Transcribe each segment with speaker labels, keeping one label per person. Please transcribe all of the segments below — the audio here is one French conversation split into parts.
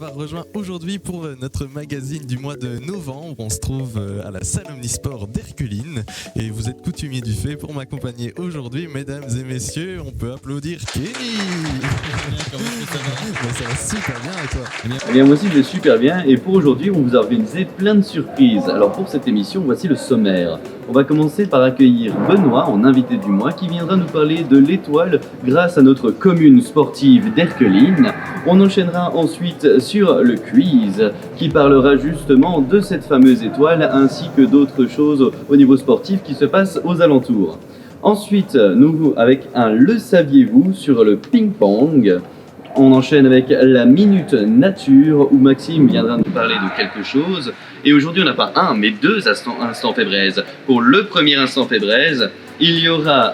Speaker 1: d'avoir rejoint aujourd'hui pour notre magazine du mois de novembre. On se trouve à la salle Omnisport d'Herculine et vous êtes coutumier du fait pour m'accompagner aujourd'hui, mesdames et messieurs. On peut applaudir Kenny. Ça va super bien et toi?
Speaker 2: Eh bien moi aussi je vais super bien et pour aujourd'hui on vous a organisé plein de surprises. Alors pour cette émission voici le sommaire. On va commencer par accueillir Benoît en invité du mois qui viendra nous parler de l'étoile grâce à notre commune sportive d'Herculine. On enchaînera ensuite sur le quiz qui parlera justement de cette fameuse étoile ainsi que d'autres choses au niveau sportif qui se passent aux alentours. Ensuite, nous avec un Le saviez-vous sur le ping-pong. On enchaîne avec la Minute Nature où Maxime viendra nous parler de quelque chose. Et aujourd'hui, on n'a pas un, mais deux instants fait braise. Pour le premier instant fait braise, il y aura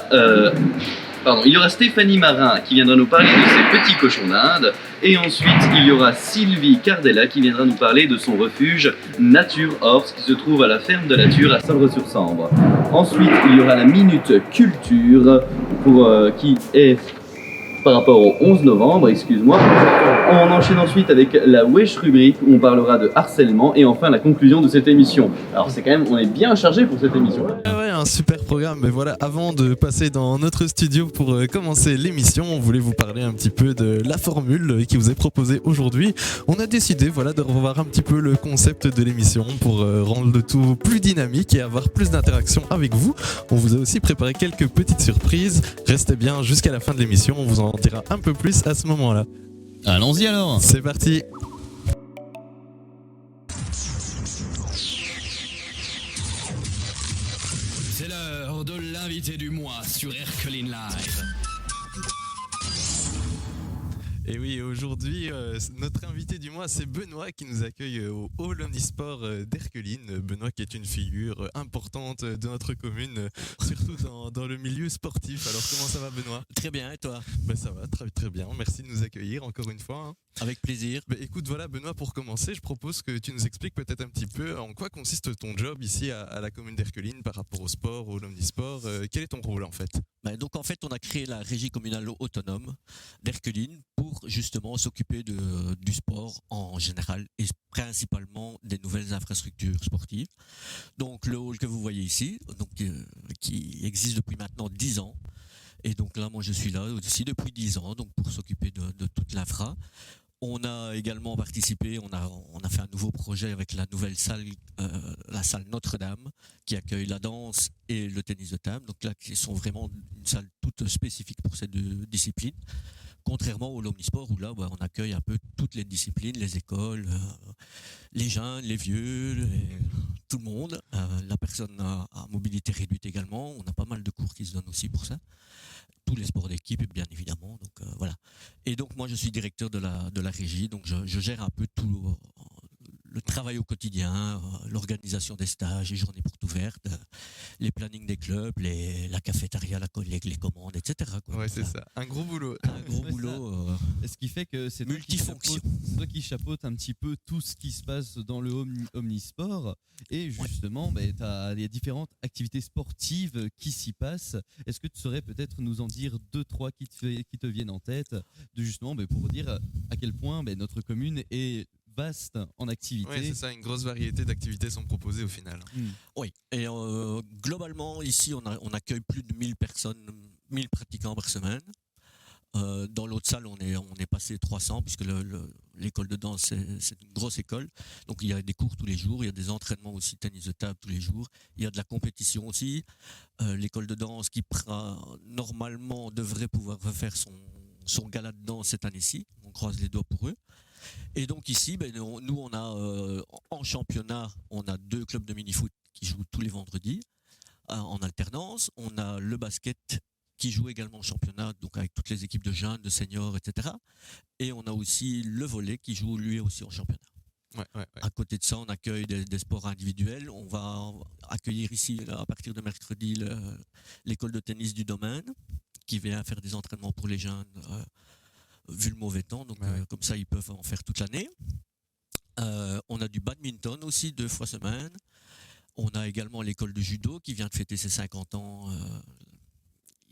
Speaker 2: Stéphanie Marin qui viendra nous parler de ses petits cochons d'Inde. Et ensuite, il y aura Sylvie Cardella qui viendra nous parler de son refuge Nature Horse qui se trouve à la ferme de la Ture à Sambre-sur-Sambre. Ensuite, il y aura la Minute Culture qui est par rapport au 11 novembre, excuse-moi. On enchaîne ensuite avec la Wesh rubrique où on parlera de harcèlement et enfin la conclusion de cette émission. Alors c'est quand même, on est bien chargé pour cette émission.
Speaker 1: Ouais, un super programme. Mais voilà, avant de passer dans notre studio pour commencer l'émission, on voulait vous parler un petit peu de la formule qui vous est proposée aujourd'hui. On a décidé de revoir un petit peu le concept de l'émission pour rendre le tout plus dynamique et avoir plus d'interaction avec vous. On vous a aussi préparé quelques petites surprises. Restez bien jusqu'à la fin de l'émission, on vous en dira un peu plus à ce moment-là.
Speaker 3: Allons-y alors.
Speaker 1: C'est parti.
Speaker 3: C'est l'heure de l'invité du mois sur Herculine Live.
Speaker 1: Et oui, aujourd'hui, notre invité du mois, c'est Benoît qui nous accueille au Hall Omnisport d'Herculine. Benoît qui est une figure importante de notre commune, surtout dans le milieu sportif. Alors comment ça va Benoît?
Speaker 4: Très bien, et toi?
Speaker 1: Ça va, très très bien. Merci de nous accueillir encore une fois. Hein.
Speaker 4: Avec plaisir.
Speaker 1: Écoute, voilà Benoît, pour commencer, je propose que tu nous expliques peut-être un petit peu en quoi consiste ton job ici à la commune d'Herculine par rapport au sport, au Omnisport. Quel est ton rôle en fait?
Speaker 4: Donc en fait, on a créé la régie communale autonome d'Herculine pour justement s'occuper du sport en général et principalement des nouvelles infrastructures sportives. Donc le hall que vous voyez ici, qui existe depuis maintenant 10 ans. Et donc là, moi je suis là aussi depuis 10 ans donc pour s'occuper de toute l'infra. On a également participé, on a fait un nouveau projet avec la nouvelle salle, la salle Notre-Dame, qui accueille la danse et le tennis de table. Donc là, qui sont vraiment une salle toute spécifique pour ces deux disciplines. Contrairement au Omnisport où là, on accueille un peu toutes les disciplines, les écoles, les jeunes, les vieux, tout le monde. La personne à mobilité réduite également. On a pas mal de cours qui se donnent aussi pour ça. Tous les sports d'équipe, bien évidemment. Donc voilà. Et donc moi, je suis directeur de la régie. Donc je gère un peu tout le travail au quotidien, l'organisation des stages, les journées portes ouvertes, les plannings des clubs, la cafétéria, les commandes, etc. quoi.
Speaker 1: Ouais, c'est ça. Un gros boulot.
Speaker 4: Un gros boulot.
Speaker 5: Ce qui fait que c'est
Speaker 4: multifonction.
Speaker 5: Toi qui chapeaute un petit peu tout ce qui se passe dans le Omnisport. Et justement, il y a différentes activités sportives qui s'y passent. Est-ce que tu saurais peut-être nous en dire 2-3 qui te viennent en tête, justement pour dire à quel point notre commune est vaste en activité.
Speaker 1: Oui, c'est ça, une grosse variété d'activités sont proposées au final.
Speaker 4: Oui, et globalement, ici, on accueille plus de 1000 personnes, 1000 pratiquants par semaine. Dans l'autre salle, on est passé 300, puisque l'école de danse, c'est une grosse école. Donc, il y a des cours tous les jours, il y a des entraînements aussi, tennis de table tous les jours. Il y a de la compétition aussi. L'école de danse qui normalement devrait pouvoir refaire son gala de danse cette année-ci. On croise les doigts pour eux. Et donc ici, nous on a en championnat, on a 2 clubs de mini-foot qui jouent tous les vendredis en alternance. On a le basket qui joue également en championnat, donc avec toutes les équipes de jeunes, de seniors, etc. Et on a aussi le volley qui joue lui aussi en championnat.
Speaker 1: Ouais.
Speaker 4: À côté de ça, on accueille des sports individuels. On va accueillir ici, à partir de mercredi, l'école de tennis du domaine qui vient faire des entraînements pour les jeunes. Vu le mauvais temps, donc comme ça ils peuvent en faire toute l'année. On a du badminton aussi 2 fois semaine. On a également l'école de judo qui vient de fêter ses 50 ans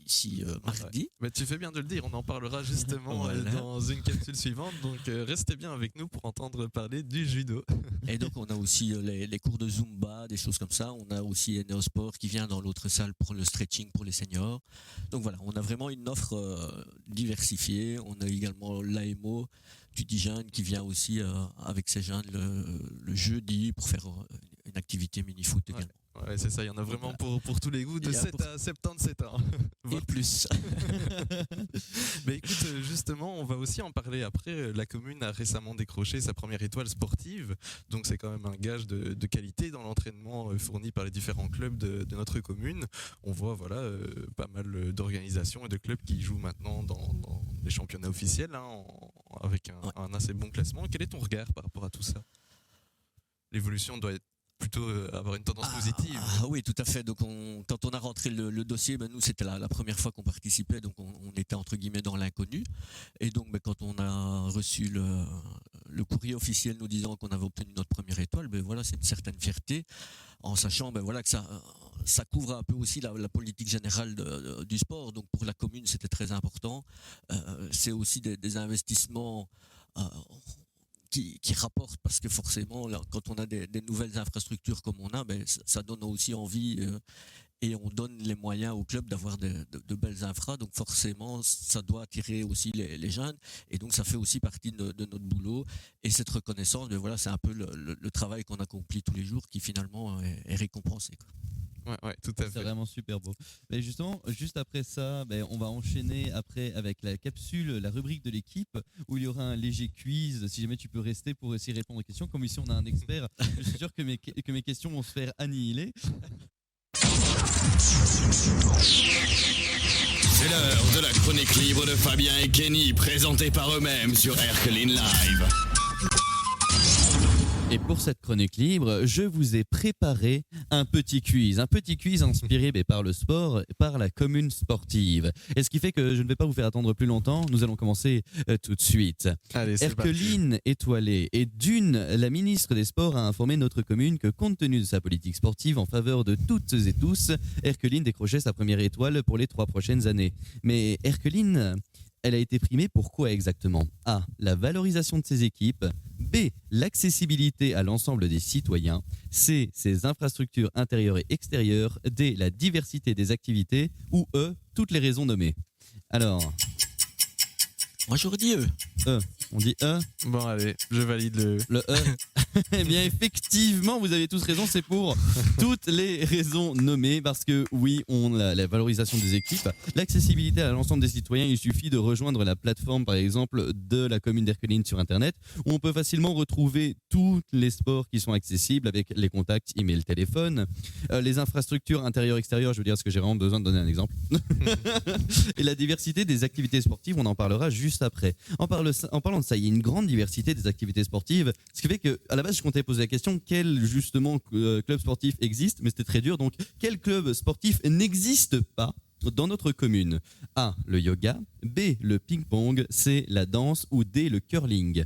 Speaker 4: ici mardi.
Speaker 1: Mais tu fais bien de le dire, on en parlera justement
Speaker 4: Voilà.
Speaker 1: dans une capsule suivante, donc restez bien avec nous pour entendre parler du judo.
Speaker 4: Et donc on a aussi les cours de Zumba, des choses comme ça. On a aussi Neosport qui vient dans l'autre salle pour le stretching pour les seniors. Donc voilà, on a vraiment une offre diversifiée. On a également l'AMO du Dijon qui vient aussi avec ses jeunes le jeudi pour faire une activité mini-foot également.
Speaker 1: Ouais, c'est ça, il y en a vraiment pour tous les goûts, de
Speaker 4: Il y a
Speaker 1: 7 à 77 ans.
Speaker 4: Et plus.
Speaker 1: Mais écoute, justement, on va aussi en parler après. La commune a récemment décroché sa première étoile sportive, donc c'est quand même un gage de qualité dans l'entraînement fourni par les différents clubs de notre commune. On voit pas mal d'organisations et de clubs qui jouent maintenant dans les championnats officiels avec un assez bon classement. Quel est ton regard par rapport à tout ça? L'évolution doit être plutôt avoir une tendance positive.
Speaker 4: Oui, tout à fait. Donc, quand on a rentré le dossier, nous, c'était la première fois qu'on participait, donc on était entre guillemets dans l'inconnu. Et donc, quand on a reçu le courrier officiel nous disant qu'on avait obtenu notre première étoile, c'est une certaine fierté, en sachant que ça couvre un peu aussi la politique générale du sport. Donc, pour la commune, c'était très important. C'est aussi des investissements qui rapportent, parce que forcément, là, quand on a des nouvelles infrastructures comme on a, ça donne aussi envie et on donne les moyens au club d'avoir de belles infras. Donc forcément, ça doit attirer aussi les jeunes, et donc ça fait aussi partie de notre boulot. Et cette reconnaissance, c'est un peu le travail qu'on accomplit tous les jours qui finalement est récompensé, quoi.
Speaker 1: Ouais, tout à fait.
Speaker 5: C'est vraiment super beau. Mais justement, juste après ça, on va enchaîner après avec la capsule, la rubrique de l'équipe, où il y aura un léger quiz. Si jamais tu peux rester pour essayer de répondre aux questions. Comme ici on a un expert, je suis sûr que mes questions vont se faire annihiler.
Speaker 3: C'est l'heure de la chronique libre de Fabien et Kenny, présentée par eux-mêmes sur Erkeline Live.
Speaker 5: Et pour cette chronique libre, je vous ai préparé un petit quiz inspiré par le sport, par la commune sportive. Et ce qui fait que je ne vais pas vous faire attendre plus longtemps, nous allons commencer tout de suite.
Speaker 1: Allez, c'est parti.
Speaker 5: Erkeline Étoilée et la ministre des Sports a informé notre commune que compte tenu de sa politique sportive en faveur de toutes et tous, Erkeline décrochait sa première étoile pour les 3 prochaines années. Mais Erkeline, elle a été primée pour quoi exactement? A. La valorisation de ses équipes. B. L'accessibilité à l'ensemble des citoyens. C. Ses infrastructures intérieures et extérieures. D. La diversité des activités. Ou E. Toutes les raisons nommées. Alors,
Speaker 4: Moi, j'aurais dit eux.
Speaker 5: E. On dit E.
Speaker 1: Bon, allez, je valide
Speaker 5: Le E. Eh bien, effectivement, vous avez tous raison, c'est pour toutes les raisons nommées, parce que oui, on a la valorisation des équipes, l'accessibilité à l'ensemble des citoyens. Il suffit de rejoindre la plateforme, par exemple, de la commune d'Erkeline sur Internet, où on peut facilement retrouver tous les sports qui sont accessibles avec les contacts, email, téléphone, les infrastructures intérieures-extérieures. Je veux dire, est-ce que j'ai vraiment besoin de donner un exemple? Et la diversité des activités sportives, on en parlera juste après. En parlant de ça, il y a une grande diversité des activités sportives, ce qui fait que à la base je comptais poser la question quel justement club sportif existe, mais c'était très dur. Donc quel club sportif n'existe pas dans notre commune? A. Le yoga. B. Le ping-pong. C. La danse. Ou D. Le curling.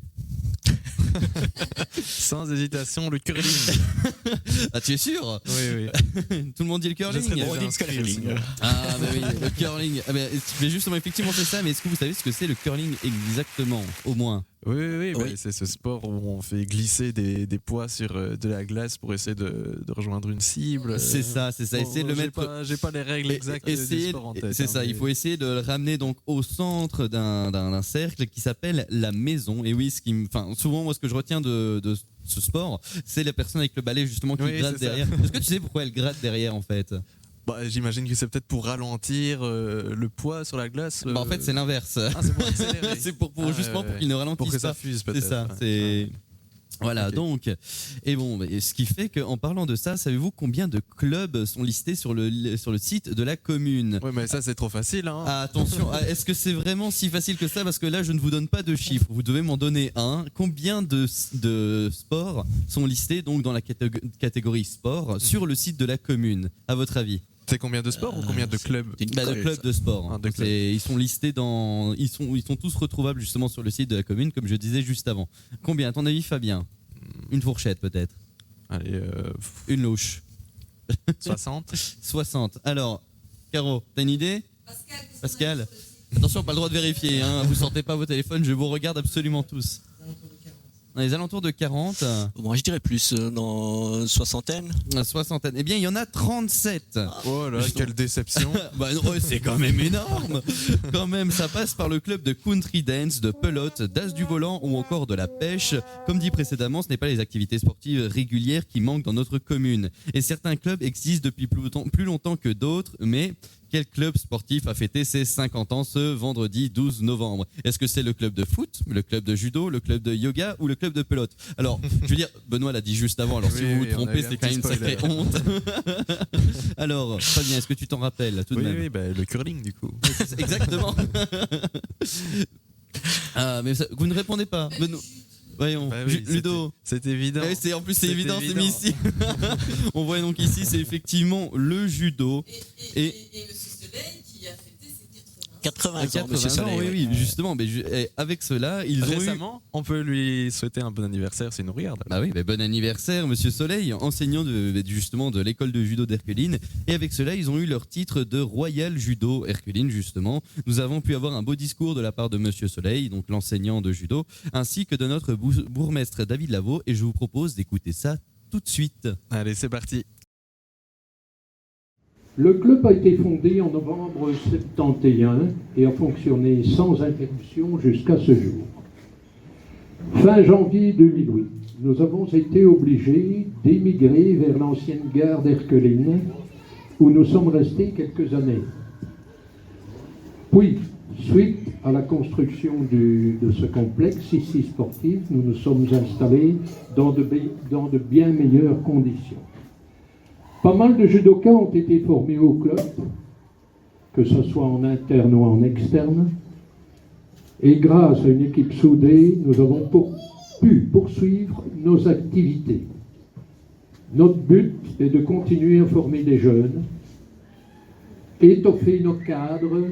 Speaker 1: Sans hésitation, le curling.
Speaker 5: Ah, tu es sûr?
Speaker 1: Oui.
Speaker 5: Tout le monde dit le curling.
Speaker 1: Je serais déjà inscrit aussi.
Speaker 5: Ah bah oui, le curling. Ah bah, mais justement, effectivement, c'est ça. Mais est-ce que vous savez ce que c'est le curling exactement, au moins?
Speaker 1: Oui. C'est ce sport où on fait glisser des poids sur de la glace pour essayer de rejoindre une cible.
Speaker 5: C'est ça. Essayez de le mettre.
Speaker 1: J'ai pas les règles exactes du sport en tête.
Speaker 5: C'est ça.
Speaker 1: Mais...
Speaker 5: Il faut essayer de le ramener donc au centre d'un cercle qui s'appelle la maison. Et oui, souvent moi ce que je retiens de ce sport, c'est la personne avec le balai justement qui gratte derrière. Est-ce que tu sais pourquoi elle gratte derrière en fait?
Speaker 1: J'imagine que c'est peut-être pour ralentir le poids sur la glace.
Speaker 5: En fait, c'est l'inverse.
Speaker 1: Ah, c'est pour accélérer.
Speaker 5: C'est pour justement pour qu'il ne ralentisse
Speaker 1: pour que
Speaker 5: pas.
Speaker 1: ça fuse peut-être.
Speaker 5: C'est ça. Voilà,
Speaker 1: Okay.
Speaker 5: donc, et bon, ce qui fait qu'en parlant de ça, savez-vous combien de clubs sont listés sur le site de la commune?
Speaker 1: Oui, mais ça c'est trop facile. Hein.
Speaker 5: Ah, attention, est-ce que c'est vraiment si facile que ça? Parce que là, je ne vous donne pas de chiffres, vous devez m'en donner un. Combien de sports sont listés donc dans la catégorie sport sur le site de la commune, à votre avis?
Speaker 1: C'est combien de sports ou combien de clubs?
Speaker 5: De clubs de sport.
Speaker 1: Ah, de clubs.
Speaker 5: Ils sont listés ils sont tous retrouvables justement sur le site de la commune, comme je disais juste avant. Combien, à ton avis, Fabien? Une fourchette peut-être.
Speaker 1: Allez,
Speaker 5: une louche.
Speaker 1: 60.
Speaker 5: 60. Alors, Caro, t'as une idée? Pascal, attention, pas le droit de vérifier, hein. Vous sortez pas vos téléphones, je vous regarde absolument tous. Dans les alentours de 40.
Speaker 4: Moi, je dirais plus dans soixantaine.
Speaker 5: Soixantaine. Eh bien, il y en a 37.
Speaker 1: Oh là, quelle déception.
Speaker 5: Bah non, c'est quand même énorme. Quand même, ça passe par le club de country dance, de pelote, d'as du volant ou encore de la pêche. Comme dit précédemment, ce n'est pas les activités sportives régulières qui manquent dans notre commune. Et certains clubs existent depuis plus longtemps que d'autres, mais quel club sportif a fêté ses 50 ans ce vendredi 12 novembre? Est-ce que c'est le club de foot, le club de judo, le club de yoga ou le club de pelote? Alors, je veux dire, Benoît l'a dit juste avant, alors si vous vous trompez, c'est quand même une sacrée honte. Alors, Fabien, est-ce que tu t'en rappelles tout de même?
Speaker 1: Oui, bah, le curling du coup.
Speaker 5: Exactement. Mais ça, vous ne répondez pas. Benoît. Voyons,
Speaker 1: Bah oui,
Speaker 5: Ludo.
Speaker 1: C'est évident.
Speaker 5: En plus, c'est évident, c'est
Speaker 1: évident.
Speaker 5: mis ici. On voit donc ici, c'est effectivement le judo.
Speaker 6: Et Monsieur Soleil qui a fêté ses
Speaker 4: 80 ans,
Speaker 5: 80
Speaker 4: Monsieur Soleil.
Speaker 5: oui,
Speaker 4: oui.
Speaker 5: justement. Mais avec cela, ils ont eu...
Speaker 1: Récemment, on peut lui souhaiter un bon anniversaire s'il nous regarde.
Speaker 5: Bah oui, bon anniversaire, Monsieur Soleil, enseignant justement de l'école de judo d'Herculine. Et avec cela, ils ont eu leur titre de Royal Judo Herculine, justement. Nous avons pu avoir un beau discours de la part de Monsieur Soleil, donc l'enseignant de judo, ainsi que de notre bourgmestre David Lavaux. Et je vous propose d'écouter ça tout de suite.
Speaker 1: Allez, c'est parti.
Speaker 7: Le club a été fondé en novembre 71 et a fonctionné sans interruption jusqu'à ce jour. Fin janvier 2008, nous avons été obligés d'émigrer vers l'ancienne gare d'Herculine, où nous sommes restés quelques années. Puis, suite à la construction de ce complexe ici sportif, nous nous sommes installés dans de bien meilleures conditions. Pas mal de judokas ont été formés au club, que ce soit en interne ou en externe. Et grâce à une équipe soudée, nous avons pu poursuivre nos activités. Notre but est de continuer à former des jeunes, étoffer nos cadres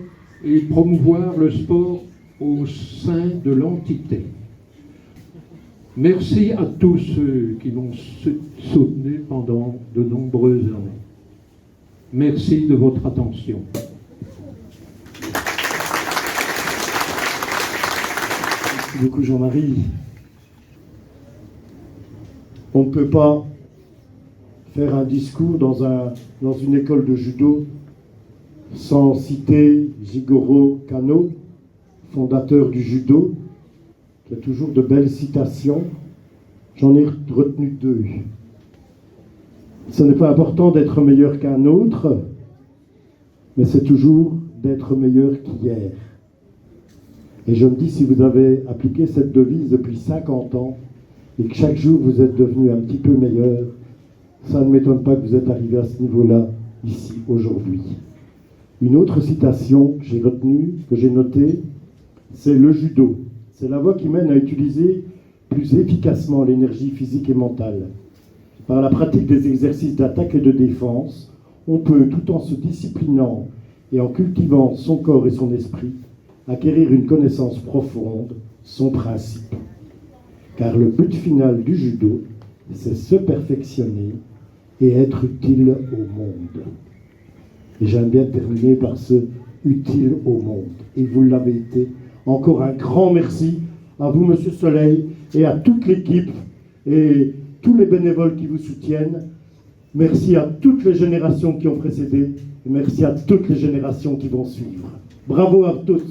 Speaker 7: et promouvoir le sport au sein de l'entité. Merci à tous ceux qui m'ont soutenu pendant de nombreuses années. Merci de votre attention.
Speaker 8: Merci beaucoup Jean-Marie. On ne peut pas faire un discours dans une école de judo sans citer Jigoro Kano, fondateur du judo. Il y a toujours de belles citations. J'en ai retenu 2. Ce n'est pas important d'être meilleur qu'un autre, mais c'est toujours d'être meilleur qu'hier. Et je me dis, si vous avez appliqué cette devise depuis 50 ans, et que chaque jour vous êtes devenu un petit peu meilleur, ça ne m'étonne pas que vous êtes arrivé à ce niveau-là, ici, aujourd'hui. Une autre citation que j'ai retenue, que j'ai notée, c'est le judo. C'est la voie qui mène à utiliser plus efficacement l'énergie physique et mentale. Par la pratique des exercices d'attaque et de défense, on peut, tout en se disciplinant et en cultivant son corps et son esprit, acquérir une connaissance profonde, son principe. Car le but final du judo, c'est se perfectionner et être utile au monde. Et j'aime bien terminer par ce utile au monde. Et vous l'avez été. Encore un grand merci à vous, Monsieur Soleil, et à toute l'équipe et tous les bénévoles qui vous soutiennent. Merci à toutes les générations qui ont précédé et merci à toutes les générations qui vont suivre. Bravo à tous.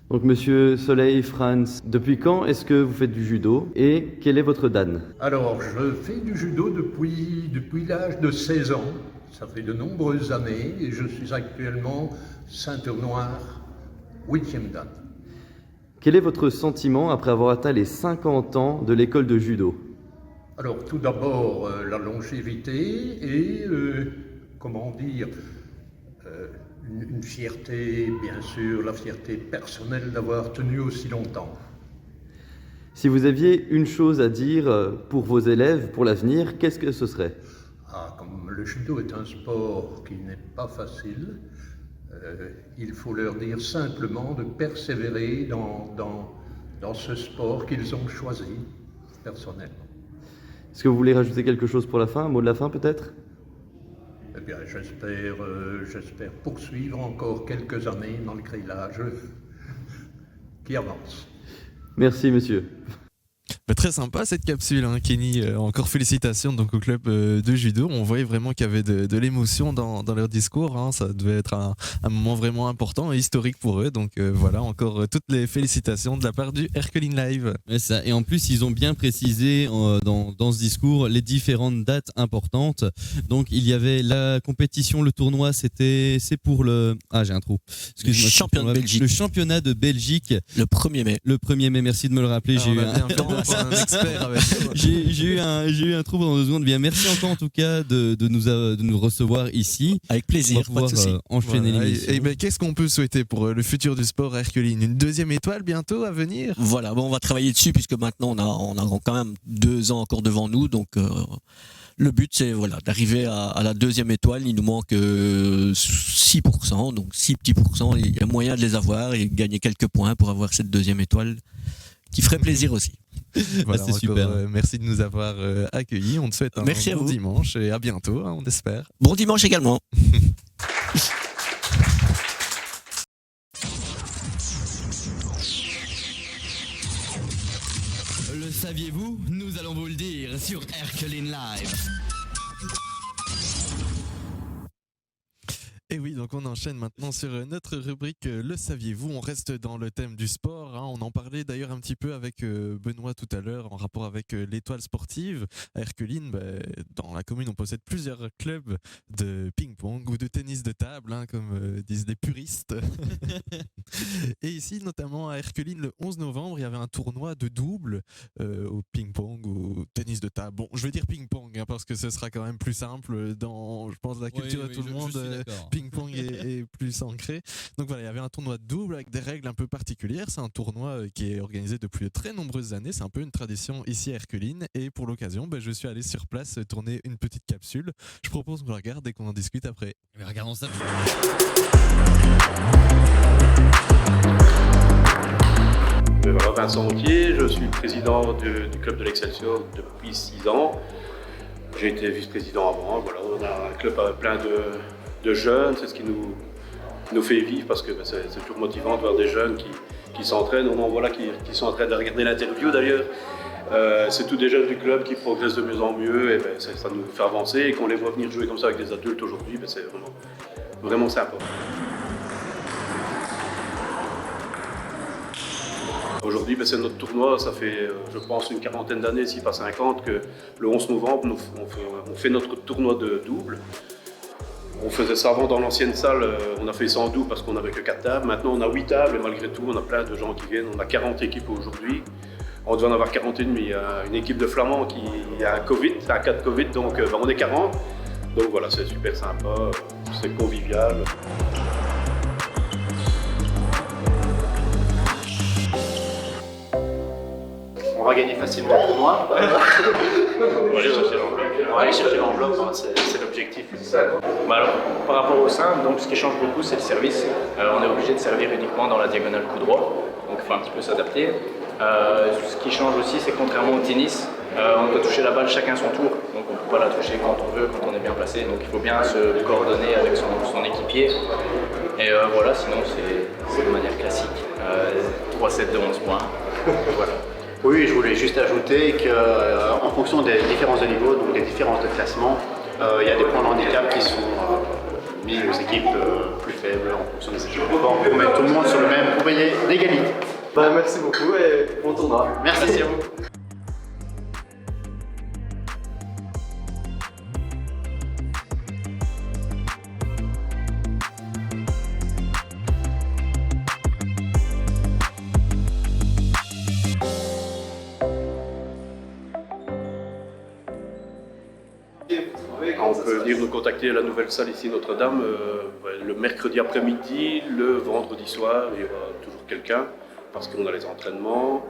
Speaker 2: Donc Monsieur Soleil, Franz, depuis quand est-ce que vous faites du judo et quel est votre dan?
Speaker 9: Alors, je fais du judo depuis l'âge de 16 ans. Ça fait de nombreuses années et je suis actuellement ceinture noire, 8e dan.
Speaker 2: Quel est votre sentiment après avoir atteint les 50 ans de l'école de judo?
Speaker 9: Alors, tout d'abord, la longévité et, comment dire, une fierté, bien sûr, la fierté personnelle d'avoir tenu aussi longtemps.
Speaker 2: Si vous aviez une chose à dire pour vos élèves pour l'avenir, qu'est-ce que ce serait?
Speaker 9: Comme le judo est un sport qui n'est pas facile, il faut leur dire simplement de persévérer dans dans ce sport qu'ils ont choisi personnellement.
Speaker 2: Est-ce que vous voulez rajouter quelque chose pour la fin, un mot de la fin peut-être?
Speaker 9: Eh bien, j'espère poursuivre encore quelques années dans le grillage qui avance.
Speaker 2: Merci monsieur.
Speaker 1: Très sympa cette capsule, hein, Kenny. Encore félicitations donc au club de judo. On voyait vraiment qu'il y avait de l'émotion dans leur discours. Hein. Ça devait être un moment vraiment important et historique pour eux. Donc voilà, encore toutes les félicitations de la part du Herculine Live.
Speaker 5: Ouais, ça. Et en plus, ils ont bien précisé dans ce discours les différentes dates importantes. Donc il y avait la compétition, le tournoi, c'est pour le... Ah, j'ai un trou. Excuse-moi.
Speaker 4: Championnat de Belgique.
Speaker 5: Le championnat de Belgique.
Speaker 4: Le 1er mai.
Speaker 5: Le 1er mai, merci de me le rappeler.
Speaker 1: Un expert avec
Speaker 5: j'ai eu un trou pendant 2 secondes. Bien, merci encore en tout cas de nous recevoir ici.
Speaker 4: Avec plaisir.
Speaker 5: On va pouvoir enchaîner l'émission.
Speaker 1: Et ben, qu'est-ce qu'on peut souhaiter pour le futur du sport Herculine? Une 2e étoile bientôt à venir?
Speaker 4: Voilà, bon, on va travailler dessus puisque maintenant on a quand même 2 ans encore devant nous. Donc le but c'est d'arriver à la 2e étoile. Il nous manque 6%, donc 6 petits pourcents. Il y a moyen de les avoir et gagner quelques points pour avoir cette 2e étoile qui ferait plaisir aussi.
Speaker 1: Voilà,
Speaker 5: c'est super.
Speaker 1: Merci de nous avoir accueillis. On te souhaite un bon dimanche et à bientôt, hein, on espère.
Speaker 4: Bon dimanche également.
Speaker 10: Le saviez-vous? Nous allons vous le dire sur Herculine Live.
Speaker 1: Et oui, donc on enchaîne maintenant sur notre rubrique Le saviez-vous? On reste dans le thème du sport. Hein. On en parlait d'ailleurs un petit peu avec Benoît tout à l'heure en rapport avec l'étoile sportive. À Herculine, dans la commune, on possède plusieurs clubs de ping-pong ou de tennis de table, hein, comme disent les puristes. Et ici, notamment à Herculine, le 11 novembre, il y avait un tournoi de double au ping-pong ou au tennis de table. Bon, je vais dire ping-pong hein, parce que ce sera quand même plus simple dans, je pense, la culture de tout le monde. Ping-pong est plus ancré. Donc voilà, il y avait un tournoi de double avec des règles un peu particulières. C'est un tournoi qui est organisé depuis de très nombreuses années. C'est un peu une tradition ici à Herculine. Et pour l'occasion, je suis allé sur place tourner une petite capsule. Je propose qu'on regarde et qu'on en discute après.
Speaker 5: Mais regardons ça.
Speaker 11: Voilà, Vincent Autier, je suis le président du club de l'Excelsior depuis 6 ans. J'ai été vice-président avant. Voilà, on a un club plein de jeunes, c'est ce qui nous fait vivre parce que c'est toujours motivant de voir des jeunes qui s'entraînent. On en voit là qui sont en train de regarder l'interview d'ailleurs. C'est tous des jeunes du club qui progressent de mieux en mieux et ça nous fait avancer. Et qu'on les voit venir jouer comme ça avec des adultes aujourd'hui, c'est vraiment sympa. Aujourd'hui, c'est notre tournoi, ça fait je pense une 40aine d'années, si pas 50, que le 11 novembre, on fait notre tournoi de double. On faisait ça avant dans l'ancienne salle, on a fait ça en double parce qu'on n'avait que 4 tables. Maintenant on a 8 tables et malgré tout on a plein de gens qui viennent. On a 40 équipes aujourd'hui. On devait en avoir 41, mais il y a une équipe de Flamands qui a un cas de Covid, donc on est 40. Donc voilà, c'est super sympa, c'est convivial.
Speaker 12: On va gagner facilement le tournoi. On va aller chercher l'enveloppe, hein, c'est l'objectif. Alors, par rapport au simple, donc ce qui change beaucoup, c'est le service. On est obligé de servir uniquement dans la diagonale coup droit, donc il faut un petit peu s'adapter. Ce qui change aussi, c'est que contrairement au tennis, on doit toucher la balle chacun son tour, donc on ne peut pas la toucher quand on veut, quand on est bien placé. Donc il faut bien se coordonner avec son équipier. Et voilà, sinon c'est de manière classique. 3-7 de 11 points. Voilà.
Speaker 13: Oui, je voulais juste ajouter qu'en fonction des différences de niveau, donc des différences de classement, il y a des points de handicap qui sont mis aux équipes plus faibles en fonction des équipes. Pour mettre tout le monde sur le même, pour payer l'égalité.
Speaker 2: Merci beaucoup et bon tournoi.
Speaker 13: Merci à vous.
Speaker 11: On peut venir nous contacter à la nouvelle salle ici Notre-Dame le mercredi après-midi, le vendredi soir, il y aura toujours quelqu'un parce qu'on a les entraînements.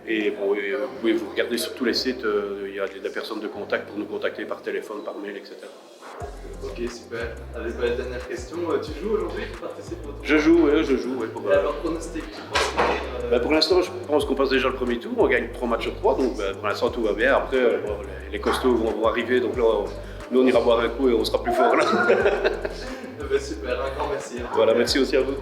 Speaker 11: Et bon, vous pouvez vous regarder sur tous les sites, il y a des personnes de contact pour nous contacter par téléphone, par mail, etc.
Speaker 2: Ok, super. Allez, dernière question. Tu joues aujourd'hui? Tu participes au tournoi?
Speaker 11: Je joue, oui.
Speaker 2: Et alors, pronostic, tu penses
Speaker 11: Pour l'instant, je pense qu'on passe déjà le premier tour. On gagne 3 matchs sur 3, donc pour l'instant tout va bien. Après, les costauds vont arriver, donc là, nous on ira boire un coup et on sera plus fort là.
Speaker 2: Super, un grand merci.
Speaker 11: Voilà, merci aussi à vous.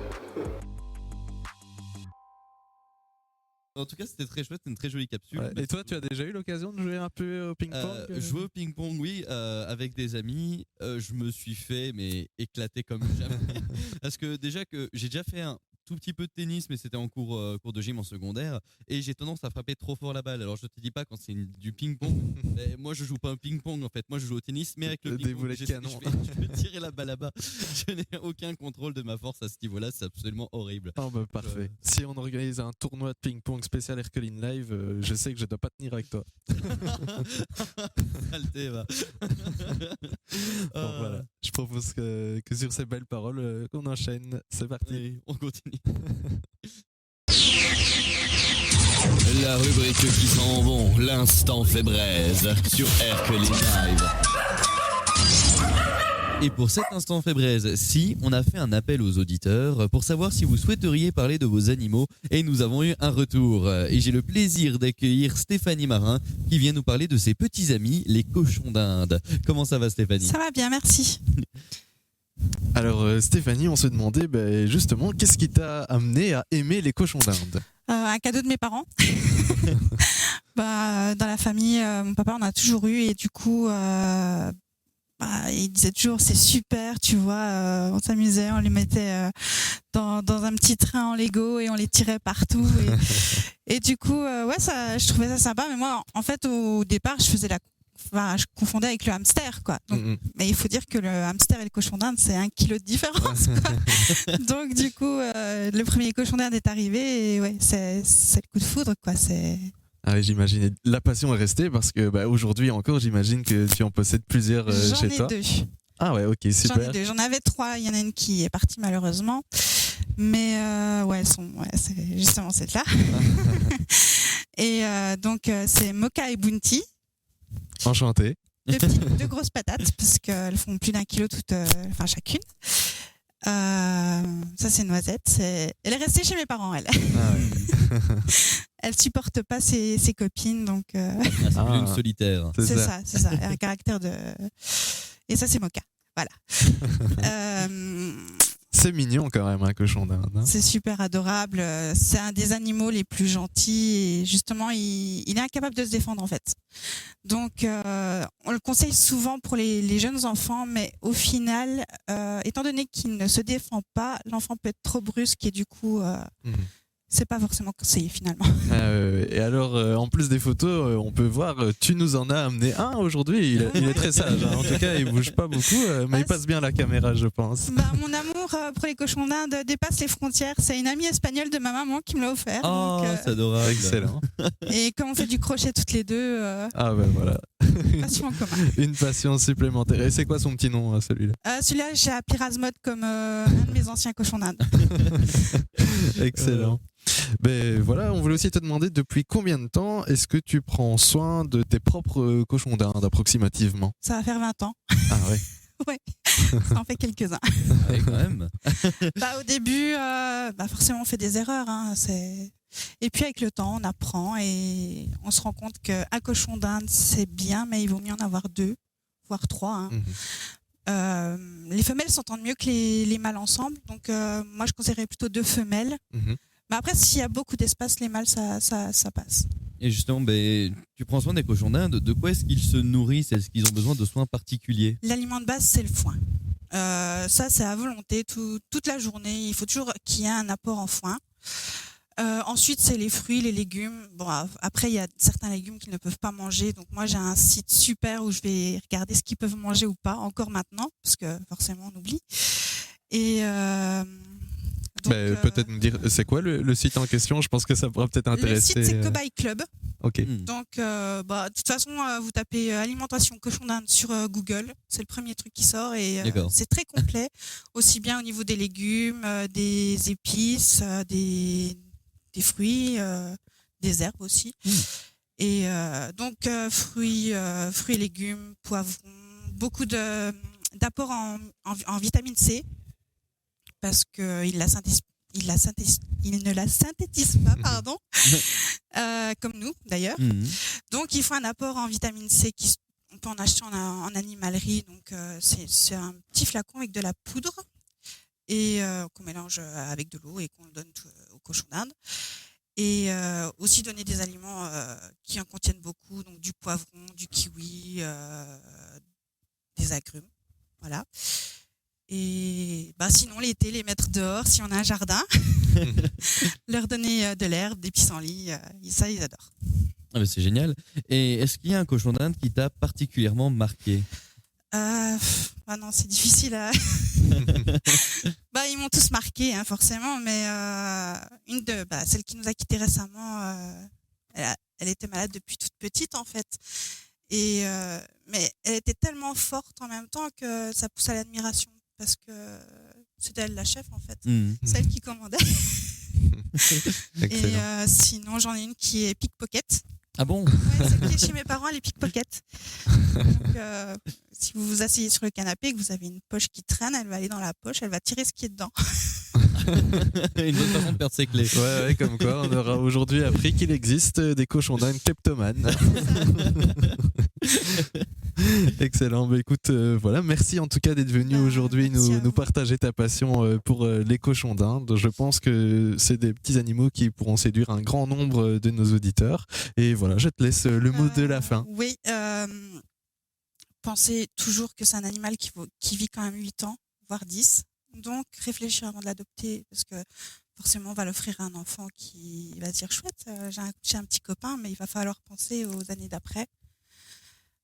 Speaker 5: En tout cas, c'était très chouette, une très jolie capsule.
Speaker 1: Ouais. Et toi, tu as déjà eu l'occasion de jouer un peu au ping-pong
Speaker 5: Jouer au ping-pong, oui, avec des amis. Je me suis fait éclater comme jamais. Parce que j'ai déjà fait un tout petit peu de tennis, mais c'était en cours de gym en secondaire. Et j'ai tendance à frapper trop fort la balle. Alors je te dis pas quand c'est du ping-pong. Mais moi, je joue pas un ping-pong en fait. Moi, je joue au tennis, mais avec le
Speaker 1: Des
Speaker 5: ping-pong.
Speaker 1: boulets de canon.
Speaker 5: Je vais tirer la balle là-bas. Je n'ai aucun contrôle de ma force à ce niveau-là. C'est absolument horrible.
Speaker 1: Oh bah parfait. Si on organise un tournoi de ping-pong spécial Herculine Live, je sais que je dois pas tenir avec toi.
Speaker 5: Saleté, va.
Speaker 1: Bon, voilà. Je propose que sur ces belles paroles, qu'on enchaîne. C'est parti.
Speaker 5: Allez, on continue.
Speaker 3: La rubrique qui sent bon, l'instant fait braise sur Herculine Live.
Speaker 5: Et pour cet instant fait braise, on a fait un appel aux auditeurs pour savoir si vous souhaiteriez parler de vos animaux et nous avons eu un retour. Et j'ai le plaisir d'accueillir Stéphanie Marin qui vient nous parler de ses petits amis, les cochons d'Inde. Comment ça va Stéphanie ?
Speaker 14: Ça va bien, merci.
Speaker 1: Alors Stéphanie, on se demandait justement qu'est-ce qui t'a amené à aimer les cochons d'Inde ?
Speaker 14: Un cadeau de mes parents. Dans la famille, mon papa en a toujours eu et du coup... il disait toujours c'est super, tu vois, on s'amusait, on les mettait dans un petit train en Lego et on les tirait partout et du coup je trouvais ça sympa, mais moi en fait au départ je confondais avec le hamster quoi. Donc, mais il faut dire que le hamster et le cochon d'Inde c'est 1 kilo de différence quoi. Donc du coup le premier cochon d'Inde est arrivé et c'est le coup de foudre quoi, c'est...
Speaker 1: Ah oui, j'imagine. Et la passion est restée parce que aujourd'hui encore, j'imagine que tu en possèdes plusieurs chez toi.
Speaker 14: J'en ai 2.
Speaker 1: Ah ouais, ok, super.
Speaker 14: J'en ai 2. J'en avais 3. Il y en a une qui est partie malheureusement. Mais c'est justement cette-là. Et donc, c'est Mocha et Bounty.
Speaker 1: Enchanté.
Speaker 14: 2 grosses patates parce qu'elles font plus d'1 kilo chacune. Ça c'est Noisette. Elle est restée chez mes parents, elle.
Speaker 1: Ah ouais.
Speaker 14: Elle supporte pas ses copines, donc.
Speaker 5: C'est plus une solitaire.
Speaker 14: C'est ça. Elle a un caractère de. Et ça c'est Mocha. Voilà.
Speaker 1: C'est mignon quand même un cochon d'Inde. Hein.
Speaker 14: C'est super adorable. C'est un des animaux les plus gentils et justement il est incapable de se défendre en fait. Donc on le conseille souvent pour les jeunes enfants, mais au final, étant donné qu'il ne se défend pas, l'enfant peut être trop brusque et du coup c'est pas forcément conseillé finalement.
Speaker 1: Et alors, en plus des photos, on peut voir, tu nous en as amené un aujourd'hui. Il est très sage. Hein. En tout cas, il bouge pas beaucoup, mais il passe bien la caméra, je pense.
Speaker 14: Mon amour pour les cochons d'Inde dépasse les frontières. C'est une amie espagnole de ma maman qui me l'a offert.
Speaker 5: Oh, c'est adorable.
Speaker 1: Excellent.
Speaker 14: Et comme on fait du crochet toutes les deux.
Speaker 1: Voilà.
Speaker 14: Passion en commun.
Speaker 1: Une passion supplémentaire. Et c'est quoi son petit nom, celui-là ?
Speaker 14: Celui-là, j'ai appelé Razmod comme un de mes anciens cochons d'Inde.
Speaker 1: Excellent. Voilà, on voulait aussi te demander depuis combien de temps est-ce que tu prends soin de tes propres cochons d'Inde approximativement ?
Speaker 14: Ça va faire 20 ans.
Speaker 1: Ah ouais.
Speaker 14: Ouais, ça en fait quelques-uns.
Speaker 5: Ouais, quand même.
Speaker 14: Au début, forcément on fait des erreurs. Hein, et puis avec le temps, on apprend et on se rend compte qu'un cochon d'Inde c'est bien, mais il vaut mieux en avoir 2, voire 3. Hein. Les femelles s'entendent mieux que les mâles ensemble, donc moi je conseillerais plutôt 2 femelles. Mais après, s'il y a beaucoup d'espace, les mâles, ça passe.
Speaker 5: Et justement, tu prends soin des cochons d'Inde. De quoi est-ce qu'ils se nourrissent ? Est-ce qu'ils ont besoin de soins particuliers ?
Speaker 14: L'aliment de base, c'est le foin. Ça, c'est à volonté. Toute la journée, il faut toujours qu'il y ait un apport en foin. Ensuite, c'est les fruits, les légumes. Bon, après, il y a certains légumes qu'ils ne peuvent pas manger. Donc, moi, j'ai un site super où je vais regarder ce qu'ils peuvent manger ou pas, encore maintenant, parce que forcément, on oublie. Et...
Speaker 1: peut-être nous dire, c'est quoi le site en question ? Je pense que ça pourra peut-être intéresser.
Speaker 14: Le site, c'est Cobaye Club.
Speaker 1: Ok.
Speaker 14: Donc, de toute façon, vous tapez alimentation cochon d'Inde sur Google. C'est le premier truc qui sort et c'est très complet. Aussi bien au niveau des légumes, des épices, des fruits, des herbes aussi. Et donc, fruits et légumes, poivrons, beaucoup d'apports en vitamine C. Parce qu'il il ne la synthétise pas, pardon, comme nous d'ailleurs. Donc il faut un apport en vitamine C on peut en acheter en animalerie. Donc c'est un petit flacon avec de la poudre et qu'on mélange avec de l'eau et qu'on donne aux cochons d'Inde. Et aussi donner des aliments qui en contiennent beaucoup, donc du poivron, du kiwi, des agrumes, voilà. Et sinon l'été, les mettre dehors si on a un jardin, leur donner de l'herbe, des pissenlits, ça ils adorent.
Speaker 5: Ah mais c'est génial. Et est-ce qu'il y a un cochon d'Inde qui t'a particulièrement marqué ?
Speaker 14: Non, c'est difficile à... ils m'ont tous marqué, hein, forcément, mais celle qui nous a quittés récemment, elle était malade depuis toute petite, en fait. Mais elle était tellement forte en même temps que ça pousse à l'admiration, parce que c'était elle la chef, en fait. Celle qui commandait. Et sinon, j'en ai une qui est pickpocket.
Speaker 5: Ah bon?
Speaker 14: Ouais, celle qui est chez mes parents, elle est pickpocket. Donc, si vous vous asseyez sur le canapé et que vous avez une poche qui traîne, elle va aller dans la poche, elle va tirer ce qui est dedans.
Speaker 5: Une bonne façon de perdre ses clés.
Speaker 1: Ouais, comme quoi, on aura aujourd'hui appris qu'il existe des cochons d'Inde kleptomanes. Excellent. Écoute, voilà, merci en tout cas d'être venu aujourd'hui nous partager ta passion pour les cochons d'Inde. Je pense que c'est des petits animaux qui pourront séduire un grand nombre de nos auditeurs. Et voilà, je te laisse le mot de la fin.
Speaker 14: Oui, pensez toujours que c'est un animal qui vit quand même 8 ans, voire 10. Donc, réfléchir avant de l'adopter, parce que forcément, on va l'offrir à un enfant qui va se dire chouette, j'ai un petit copain, mais il va falloir penser aux années d'après.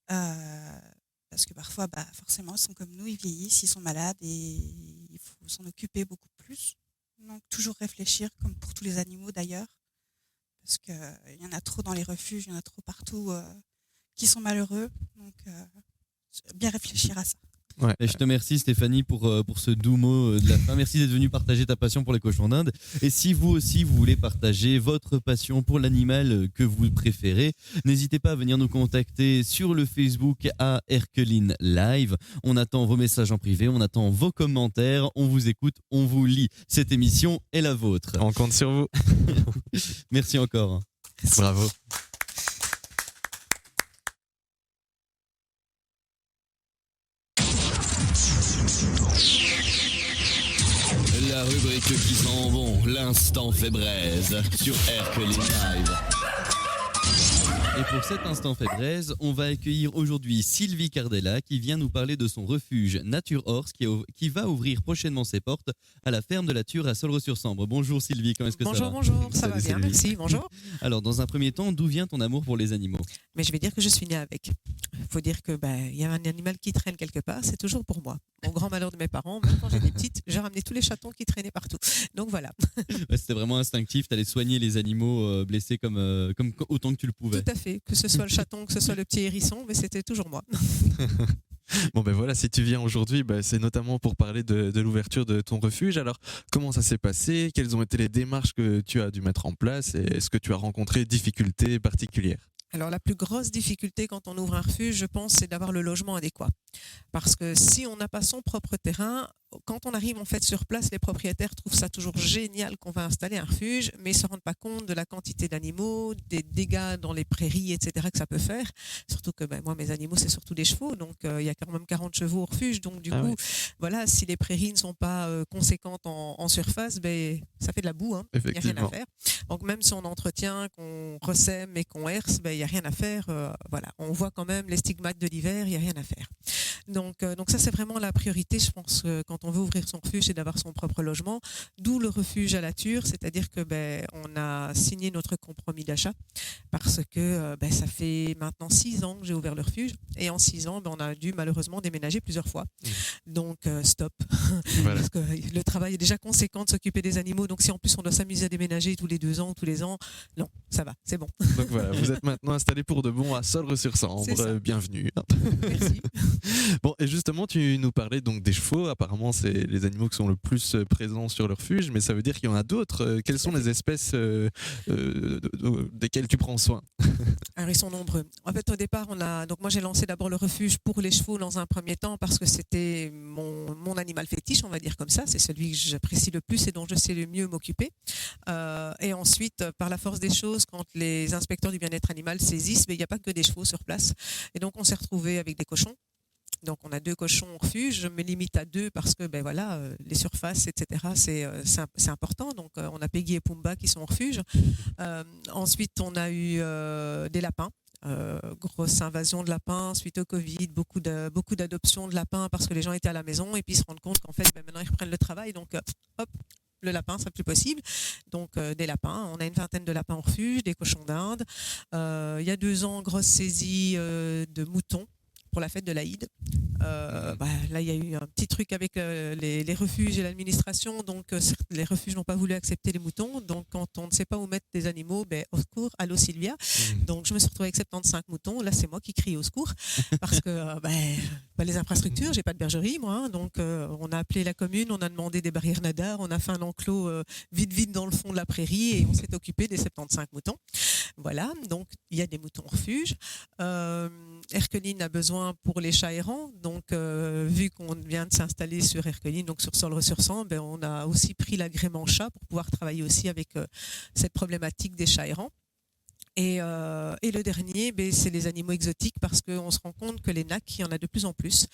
Speaker 14: Parce que parfois, forcément, ils sont comme nous, ils vieillissent, ils sont malades et il faut s'en occuper beaucoup plus. Donc, toujours réfléchir, comme pour tous les animaux d'ailleurs, parce qu'il y en a trop dans les refuges, il y en a trop partout qui sont malheureux. Donc, bien réfléchir à ça.
Speaker 5: Ouais. Et je te remercie Stéphanie pour ce doux mot de la fin. Merci d'être venue partager ta passion pour les cochons d'Inde. Et si vous aussi vous voulez partager votre passion pour l'animal que vous préférez, n'hésitez pas à venir nous contacter sur le Facebook à Erkeline Live. On attend vos messages en privé, on attend vos commentaires, on vous écoute, on vous lit. Cette émission est la vôtre.
Speaker 1: On compte sur vous.
Speaker 5: Merci encore.
Speaker 1: Bravo.
Speaker 3: La rubrique qui sent bon, l'instant fait braise sur Erkeline Live.
Speaker 5: Et pour cet instant fait braise, on va accueillir aujourd'hui Sylvie Cardella qui vient nous parler de son refuge Nature Horse qui va ouvrir prochainement ses portes à la ferme de la Ture à Solre-sur-Sambre. Bonjour Sylvie, comment est-ce que ça va?
Speaker 15: Bonjour, ça va bien, merci, bonjour.
Speaker 5: Alors dans un premier temps, d'où vient ton amour pour les animaux?
Speaker 15: Mais je vais dire que je suis née avec. Il faut dire que y a un animal qui traîne quelque part, c'est toujours pour moi. Au grand malheur de mes parents, même quand j'étais petite, j'ai ramené tous les chatons qui traînaient partout. Donc voilà.
Speaker 5: Ouais, c'était vraiment instinctif, tu allais soigner les animaux blessés comme autant que tu le pouvais.
Speaker 15: Tout à fait, que ce soit le chaton, que ce soit le petit hérisson, mais c'était toujours moi.
Speaker 1: Bon voilà, si tu viens aujourd'hui, c'est notamment pour parler de l'ouverture de ton refuge. Alors, comment ça s'est passé? Quelles ont été les démarches que tu as dû mettre en place? Et est-ce que tu as rencontré des difficultés particulières?
Speaker 15: Alors la plus grosse difficulté quand on ouvre un refuge, je pense, c'est d'avoir le logement adéquat. Parce que si on n'a pas son propre terrain, quand on arrive en fait sur place, les propriétaires trouvent ça toujours génial qu'on va installer un refuge, mais ils ne se rendent pas compte de la quantité d'animaux, des dégâts dans les prairies, etc. que ça peut faire. Surtout que moi, mes animaux, c'est surtout des chevaux, donc il y a quand même 40 chevaux au refuge. Donc du coup, voilà, si les prairies ne sont pas conséquentes en surface, ça fait de la boue, hein. Il n'y a rien à faire. Donc même si on entretient, qu'on ressème et qu'on herse, il n'y a rien à faire. Voilà, on voit quand même les stigmates de l'hiver, il n'y a rien à faire. Donc ça, c'est vraiment la priorité, je pense, quand on veut ouvrir son refuge, c'est d'avoir son propre logement. D'où le refuge à la Ture, c'est-à-dire que on a signé notre compromis d'achat parce que ça fait maintenant 6 ans que j'ai ouvert le refuge et en 6 ans, on a dû malheureusement déménager plusieurs fois. Donc stop, voilà. Parce que le travail est déjà conséquent de s'occuper des animaux. Donc si en plus on doit s'amuser à déménager tous les 2 ans ou tous les ans, non, ça va, c'est bon.
Speaker 1: Donc voilà, vous êtes maintenant installé pour de bon à Solre-sur-Sambre. Bienvenue.
Speaker 15: Merci.
Speaker 1: Bon, et justement, tu nous parlais donc des chevaux. Apparemment, c'est les animaux qui sont le plus présents sur le refuge, mais ça veut dire qu'il y en a d'autres. Quelles sont les espèces desquelles tu prends soin?
Speaker 15: Alors, ils sont nombreux. En fait, au départ, donc moi, j'ai lancé d'abord le refuge pour les chevaux dans un premier temps parce que c'était mon animal fétiche, on va dire comme ça. C'est celui que j'apprécie le plus et dont je sais le mieux m'occuper. Et ensuite, par la force des choses, quand les inspecteurs du bien-être animal saisissent, mais il n'y a pas que des chevaux sur place. Et donc, on s'est retrouvé avec des cochons. Donc, on a 2 cochons au refuge. Je me limite à 2 parce que, les surfaces, etc., c'est important. Donc, on a Peggy et Pumba qui sont au refuge. Ensuite, on a eu des lapins. Grosse invasion de lapins suite au Covid, beaucoup d'adoptions de lapins parce que les gens étaient à la maison et puis ils se rendent compte qu'en fait, maintenant, ils reprennent le travail. Donc, hop, le lapin, c'est plus possible. Donc, des lapins. On a une vingtaine de lapins au refuge, des cochons d'Inde. Il y a 2 ans, grosse saisie de moutons pour la fête de l'Aïd. Là, il y a eu un petit truc avec les refuges et l'administration. Donc, les refuges n'ont pas voulu accepter les moutons. Donc, quand on ne sait pas où mettre des animaux, au secours, allô Sylvia. Donc, je me suis retrouvée avec 75 moutons. Là, c'est moi qui crie au secours parce que les infrastructures, j'ai pas de bergerie, moi. Hein. Donc, on a appelé la commune, on a demandé des barrières nadar, on a fait un enclos vide dans le fond de la prairie et on s'est occupé des 75 moutons. Voilà, donc il y a des moutons au refuge. Erkeline a besoin pour les chats errants, donc vu qu'on vient de s'installer sur Erkeline, donc sur Solre-sur-Sang, on a aussi pris l'agrément chat pour pouvoir travailler aussi avec cette problématique des chats errants. Et le dernier, c'est les animaux exotiques parce qu'on se rend compte que les nacs, il y en a de plus en plus.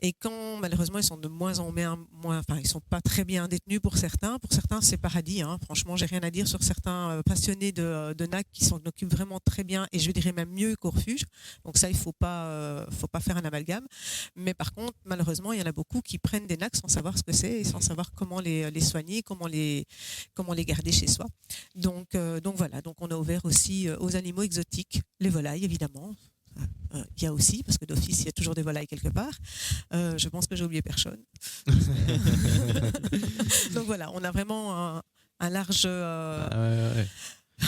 Speaker 15: Et quand malheureusement ils sont de moins en moins, ils sont pas très bien détenus pour certains. Pour certains, c'est paradis. Hein. Franchement, j'ai rien à dire sur certains passionnés de nacs qui s'en occupent vraiment très bien et je dirais même mieux qu'au refuge. Donc ça, il faut pas faire un amalgame. Mais par contre, malheureusement, il y en a beaucoup qui prennent des nacs sans savoir ce que c'est et sans savoir comment les soigner, comment les garder chez soi. Donc voilà. Donc on a ouvert aussi aux animaux exotiques, les volailles évidemment. Il y a aussi, parce que d'office, il y a toujours des volailles quelque part. Je pense que j'ai oublié personne. Donc voilà, on a vraiment un large...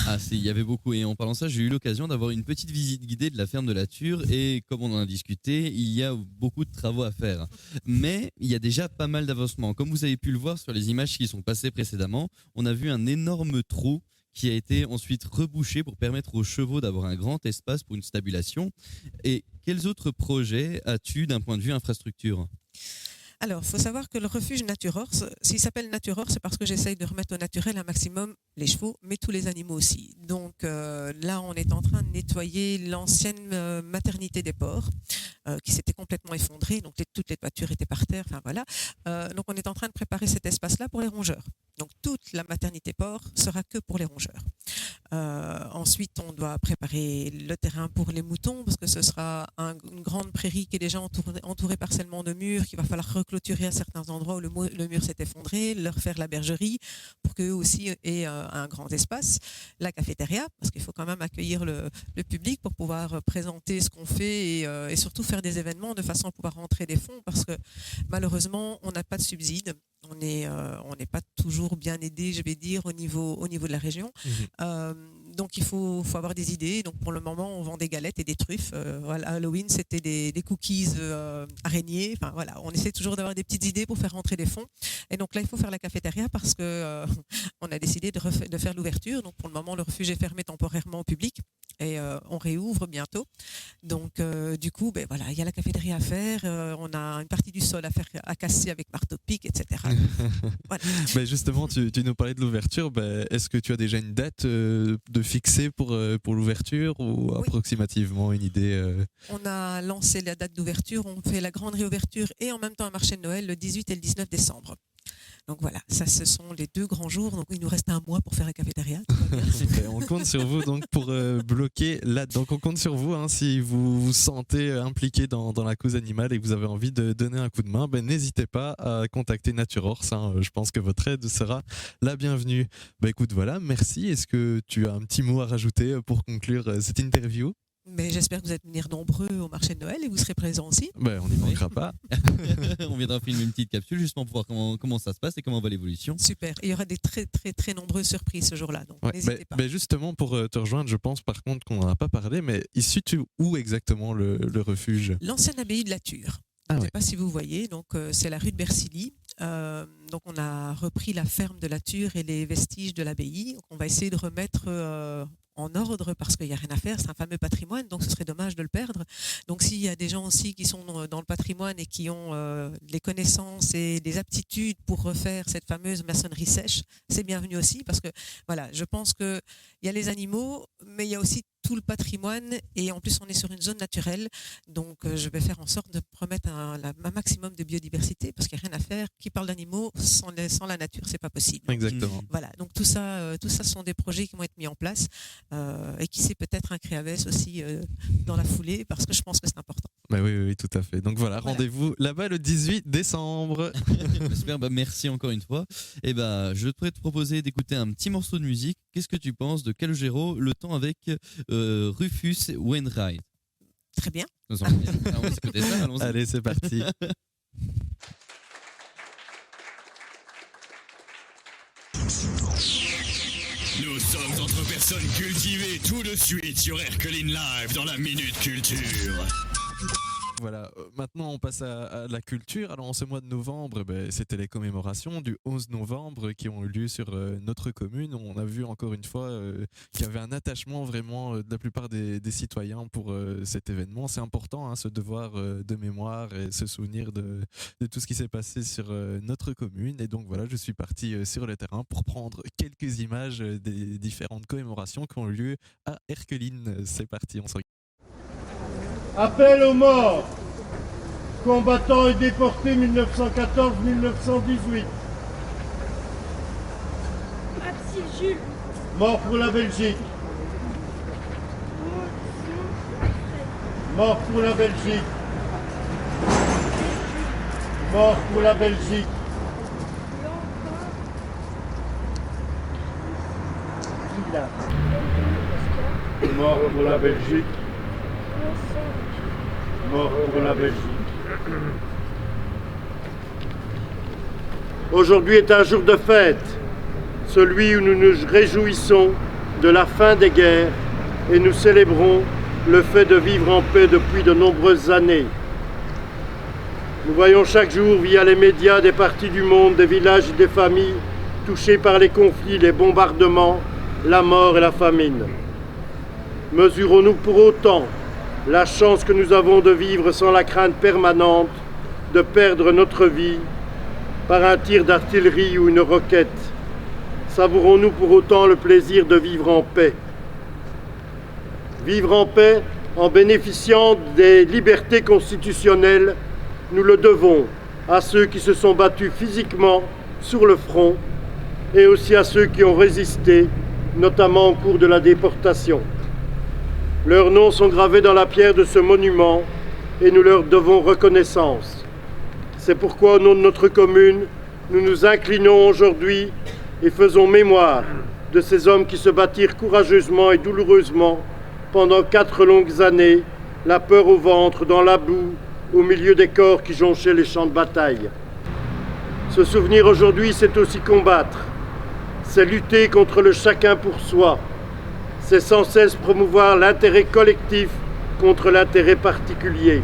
Speaker 5: Ah si, il y avait beaucoup. Et en parlant de ça, j'ai eu l'occasion d'avoir une petite visite guidée de la ferme de la Ture et comme on en a discuté, il y a beaucoup de travaux à faire. Mais il y a déjà pas mal d'avancements. Comme vous avez pu le voir sur les images qui sont passées précédemment, on a vu un énorme trou qui a été ensuite rebouché pour permettre aux chevaux d'avoir un grand espace pour une stabulation. Et quels autres projets as-tu d'un point de vue infrastructure ?
Speaker 15: Alors, il faut savoir que le refuge Naturorse, s'il s'appelle Naturorse, c'est parce que j'essaye de remettre au naturel un maximum les chevaux, mais tous les animaux aussi. Donc là, on est en train de nettoyer l'ancienne maternité des porcs, qui s'était complètement effondrée. Donc toutes les toitures étaient par terre. Enfin voilà. Donc on est en train de préparer cet espace-là pour les rongeurs. Donc toute la maternité porc sera que pour les rongeurs. Ensuite, on doit préparer le terrain pour les moutons parce que ce sera une grande prairie qui est déjà entourée partiellement de murs, qu'il va falloir reclôturer à certains endroits où le mur s'est effondré, leur faire la bergerie pour qu'eux aussi aient un grand espace. La cafétéria, parce qu'il faut quand même accueillir le public pour pouvoir présenter ce qu'on fait et surtout faire des événements de façon à pouvoir rentrer des fonds parce que malheureusement, on n'a pas de subsides. On n'est pas toujours bien aidé, je vais dire, au niveau de la région. Donc, il faut avoir des idées. Donc, pour le moment, on vend des galettes et des truffes. Voilà, Halloween, c'était des cookies araignées. Enfin, voilà, on essaie toujours d'avoir des petites idées pour faire rentrer des fonds. Et donc là, il faut faire la cafétéria parce que on a décidé de faire l'ouverture. Donc, pour le moment, le refuge est fermé temporairement au public et on réouvre bientôt. Donc, du coup, voilà, il y a la cafétéria à faire. On a une partie du sol à casser avec marteau-pic, etc. Voilà.
Speaker 1: Justement, tu nous parlais de l'ouverture. Est-ce que tu as déjà une date de fixée pour l'ouverture ou approximativement une idée
Speaker 15: On a lancé la date d'ouverture. On fait la grande réouverture et en même temps un marché de Noël le 18 et le 19 décembre. Donc voilà, ça ce sont les 2 grands jours. Donc il nous reste un mois pour faire la cafétéria.
Speaker 1: On compte sur vous donc pour bloquer là. Donc on compte sur vous si vous vous sentez impliqué dans la cause animale et que vous avez envie de donner un coup de main, n'hésitez pas à contacter Naturorse. Je pense que votre aide sera la bienvenue. Écoute, voilà, merci. Est-ce que tu as un petit mot à rajouter pour conclure cette interview ?
Speaker 15: Mais j'espère que vous allez venir nombreux au marché de Noël et vous serez présents aussi.
Speaker 1: On n'y manquera pas.
Speaker 5: On viendra filmer une petite capsule justement pour voir comment ça se passe et comment va l'évolution.
Speaker 15: Super. Et il y aura des très très très nombreuses surprises ce jour-là. Donc n'hésitez pas.
Speaker 1: Justement pour te rejoindre, je pense par contre qu'on n'en a pas parlé, mais il se situe où exactement le refuge ?
Speaker 15: L'ancienne abbaye de la Ture. Je ne sais pas si vous voyez, donc c'est la rue de Bercilly. Donc on a repris la ferme de la Ture et les vestiges de l'abbaye. Donc on va essayer de remettre en ordre parce qu'il n'y a rien à faire, c'est un fameux patrimoine, donc ce serait dommage de le perdre. Donc s'il y a des gens aussi qui sont dans le patrimoine et qui ont les connaissances et des aptitudes pour refaire cette fameuse maçonnerie sèche, c'est bienvenu aussi parce que voilà, je pense qu'il y a les animaux, mais il y a aussi tout le patrimoine et en plus on est sur une zone naturelle, donc je vais faire en sorte de remettre un maximum de biodiversité parce qu'il n'y a rien à faire. Qui parle d'animaux sans la nature, c'est pas possible.
Speaker 1: Exactement.
Speaker 15: Voilà, donc tout ça sont des projets qui vont être mis en place et qui sait peut-être un Créaves aussi dans la foulée parce que je pense que c'est important.
Speaker 1: Bah oui, tout à fait. Donc voilà, rendez-vous là-bas le 18 décembre.
Speaker 5: Super, merci encore une fois. Et je pourrais te proposer d'écouter un petit morceau de musique. Qu'est-ce que tu penses de Calogero, Le Temps avec Rufus Wainwright?
Speaker 15: Très bien.
Speaker 5: On va écouter ça, allons-y.
Speaker 1: Allez, c'est parti.
Speaker 3: Nous sommes entre personnes cultivées tout de suite sur Erkeline Live dans la Minute Culture.
Speaker 1: Voilà, maintenant on passe à la culture. Alors en ce mois de novembre, c'était les commémorations du 11 novembre qui ont eu lieu sur notre commune. On a vu encore une fois qu'il y avait un attachement vraiment de la plupart des citoyens pour cet événement. C'est important, ce devoir de mémoire et se souvenir de tout ce qui s'est passé sur notre commune. Et donc voilà, je suis parti sur le terrain pour prendre quelques images des différentes commémorations qui ont eu lieu à Erkeline. C'est parti, on se regarde.
Speaker 8: Appel aux morts, combattants et déportés 1914-1918.
Speaker 16: Absil Jules.
Speaker 8: Mort pour la Belgique. Mort pour la Belgique. Mort pour la Belgique. Mort pour la Belgique. Mort pour la Belgique. Aujourd'hui est un jour de fête, celui où nous nous réjouissons de la fin des guerres et nous célébrons le fait de vivre en paix depuis de nombreuses années. Nous voyons chaque jour via les médias des parties du monde, des villages et des familles touchés par les conflits, les bombardements, la mort et la famine. Mesurons-nous pour autant la chance que nous avons de vivre sans la crainte permanente de perdre notre vie par un tir d'artillerie ou une roquette? Savourons-nous pour autant le plaisir de vivre en paix? Vivre en paix en bénéficiant des libertés constitutionnelles, nous le devons à ceux qui se sont battus physiquement sur le front et aussi à ceux qui ont résisté, notamment au cours de la déportation. Leurs noms sont gravés dans la pierre de ce monument et nous leur devons reconnaissance. C'est pourquoi au nom de notre commune, nous nous inclinons aujourd'hui et faisons mémoire de ces hommes qui se battirent courageusement et douloureusement pendant 4 longues années, la peur au ventre, dans la boue, au milieu des corps qui jonchaient les champs de bataille. Se souvenir aujourd'hui, c'est aussi combattre. C'est lutter contre le chacun pour soi. C'est sans cesse promouvoir l'intérêt collectif contre l'intérêt particulier.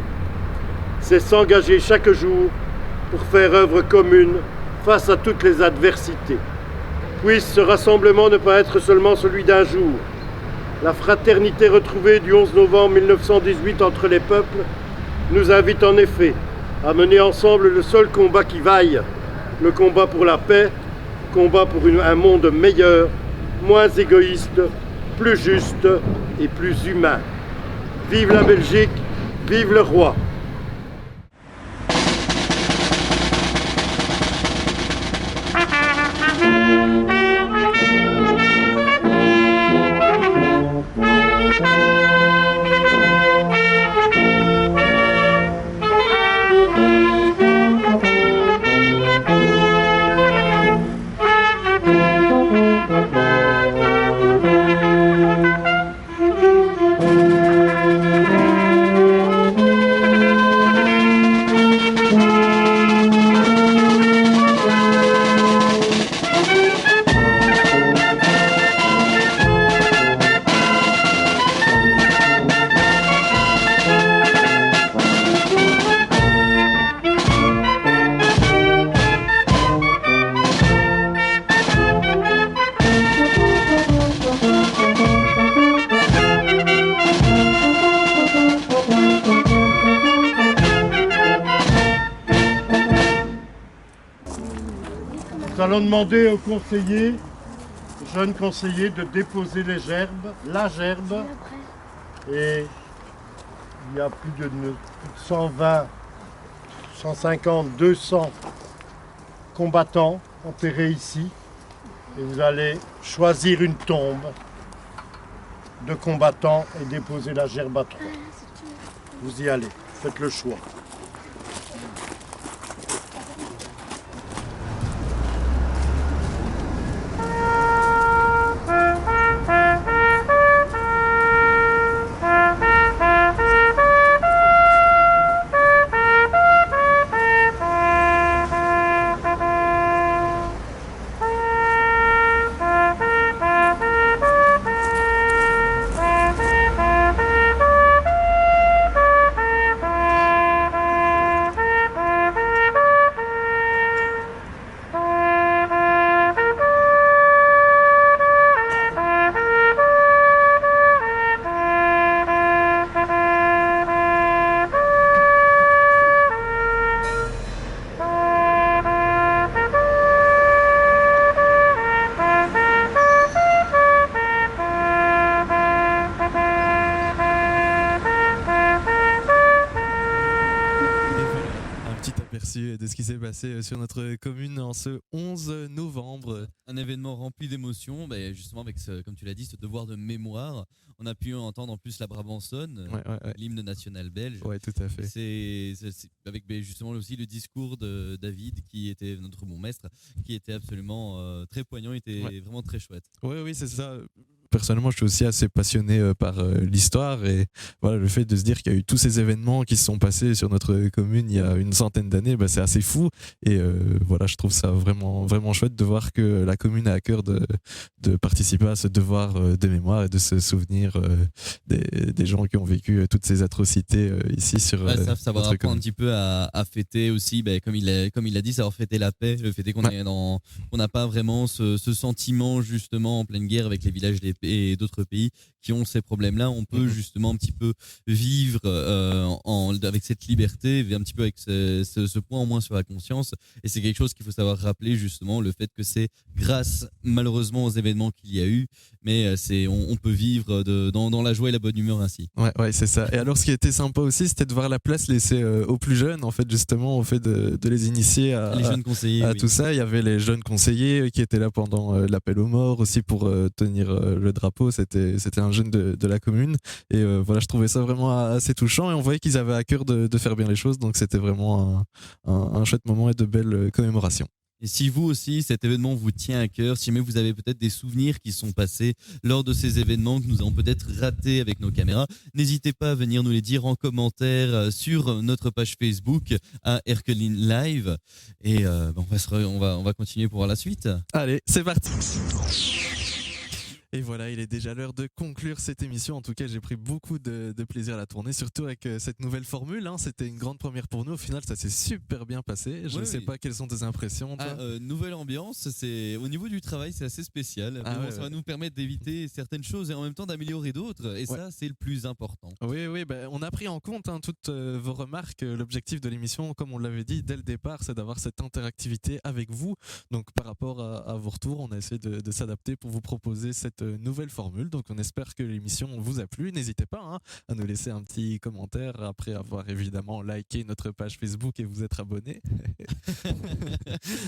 Speaker 8: C'est s'engager chaque jour pour faire œuvre commune face à toutes les adversités. Puisse ce rassemblement ne pas être seulement celui d'un jour. La fraternité retrouvée du 11 novembre 1918 entre les peuples nous invite en effet à mener ensemble le seul combat qui vaille, le combat pour la paix, combat pour un monde meilleur, moins égoïste, plus juste et plus humain. Vive la Belgique, vive le roi. allons demander aux conseillers, jeunes conseillers, de déposer la gerbe. Et il y a plus de 120, 150, 200 combattants enterrés ici. Et vous allez choisir une tombe de combattants et déposer la gerbe à 3. Vous y allez, faites le choix.
Speaker 1: De ce qui s'est passé sur notre commune en ce 11 novembre.
Speaker 5: Un événement rempli d'émotions, justement avec, comme tu l'as dit, ce devoir de mémoire. On a pu entendre en plus la Brabançonne, l'hymne national belge.
Speaker 1: Oui, tout à fait.
Speaker 5: C'est avec justement aussi le discours de David, qui était notre bon maître, qui était absolument très poignant, était vraiment très chouette.
Speaker 1: Oui, c'est ça. Personnellement, je suis aussi assez passionné par l'histoire et voilà, le fait de se dire qu'il y a eu tous ces événements qui se sont passés sur notre commune il y a une centaine d'années, c'est assez fou et voilà, je trouve ça vraiment, vraiment chouette de voir que la commune a à cœur de participer à ce devoir de mémoire et de se souvenir des gens qui ont vécu toutes ces atrocités ici sur
Speaker 5: ça va
Speaker 1: notre
Speaker 5: apprendre un
Speaker 1: commune.
Speaker 5: petit peu à fêter aussi, comme il l'a dit, savoir fêter la paix, le fait est qu'on n'a pas vraiment ce sentiment justement en pleine guerre avec les villages et d'autres pays qui ont ces problèmes-là. On peut justement un petit peu vivre avec cette liberté, un petit peu avec ce point en moins sur la conscience. Et c'est quelque chose qu'il faut savoir rappeler, justement, le fait que c'est grâce malheureusement aux événements qu'il y a eu, mais on peut vivre dans la joie et la bonne humeur ainsi.
Speaker 1: Ouais, c'est ça. Et alors, ce qui était sympa aussi, c'était de voir la place laissée aux plus jeunes, en fait, justement, au fait de les initier
Speaker 5: Les jeunes conseillers,
Speaker 1: à tout ça. Il y avait les jeunes conseillers qui étaient là pendant l'appel aux morts aussi pour tenir le drapeau. C'était un jeune de la commune. Et voilà, je trouvais ça vraiment assez touchant. Et on voyait qu'ils avaient à cœur de faire bien les choses. Donc, c'était vraiment un chouette moment et de belles commémorations.
Speaker 5: Et si vous aussi, cet événement vous tient à cœur, si jamais vous avez peut-être des souvenirs qui sont passés lors de ces événements que nous avons peut-être ratés avec nos caméras, n'hésitez pas à venir nous les dire en commentaire sur notre page Facebook à Erkeline Live. Et on va continuer pour voir la suite.
Speaker 1: Allez, c'est parti. Et voilà, il est déjà l'heure de conclure cette émission. En tout cas, j'ai pris beaucoup de plaisir à la tourner, surtout avec cette nouvelle formule. C'était une grande première pour nous. Au final, ça s'est super bien passé. Je ne sais pas quelles sont tes impressions, toi.
Speaker 5: Nouvelle ambiance. Au niveau du travail, c'est assez spécial. Ça va nous permettre d'éviter certaines choses et en même temps d'améliorer d'autres. Et ça, c'est le plus important.
Speaker 1: Oui, on a pris en compte toutes vos remarques. L'objectif de l'émission, comme on l'avait dit dès le départ, c'est d'avoir cette interactivité avec vous. Donc, par rapport à vos retours, on a essayé de s'adapter pour vous proposer cette nouvelle formule. Donc on espère que l'émission vous a plu. N'hésitez pas à nous laisser un petit commentaire après avoir évidemment liké notre page Facebook et vous être abonné.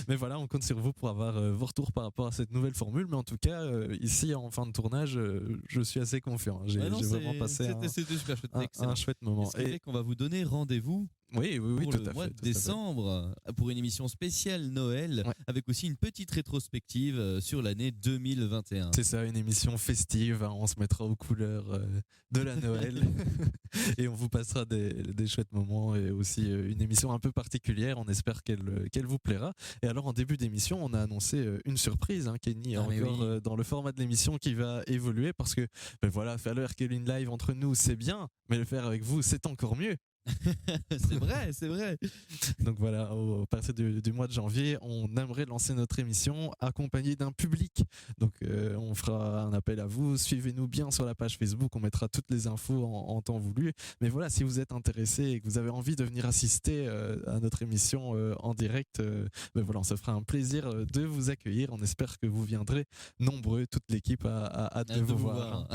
Speaker 1: Mais voilà, on compte sur vous pour avoir vos retours par rapport à cette nouvelle formule. Mais en tout cas, ici en fin de tournage, je suis assez confiant. J'ai vraiment passé un chouette moment.
Speaker 5: Ce qui fait qu'on va vous donner rendez-vous pour le mois de décembre pour une émission spéciale Noël avec aussi une petite rétrospective sur l'année 2021.
Speaker 1: C'est ça, une émission festive, on se mettra aux couleurs de la Noël et on vous passera des chouettes moments et aussi une émission un peu particulière, on espère qu'elle vous plaira. Et alors en début d'émission, on a annoncé une surprise, Kenny, dans le format de l'émission qui va évoluer parce que voilà, faire le Erkeline Live entre nous c'est bien, mais le faire avec vous c'est encore mieux.
Speaker 5: C'est vrai, c'est vrai.
Speaker 1: Donc voilà, à partir du mois de janvier, on aimerait lancer notre émission accompagnée d'un public. Donc on fera un appel à vous, suivez-nous bien sur la page Facebook, on mettra toutes les infos en temps voulu. Mais voilà, si vous êtes intéressé et que vous avez envie de venir assister à notre émission en direct, ben voilà, on se fera un plaisir de vous accueillir. On espère que vous viendrez nombreux, toute l'équipe a hâte de vous voir.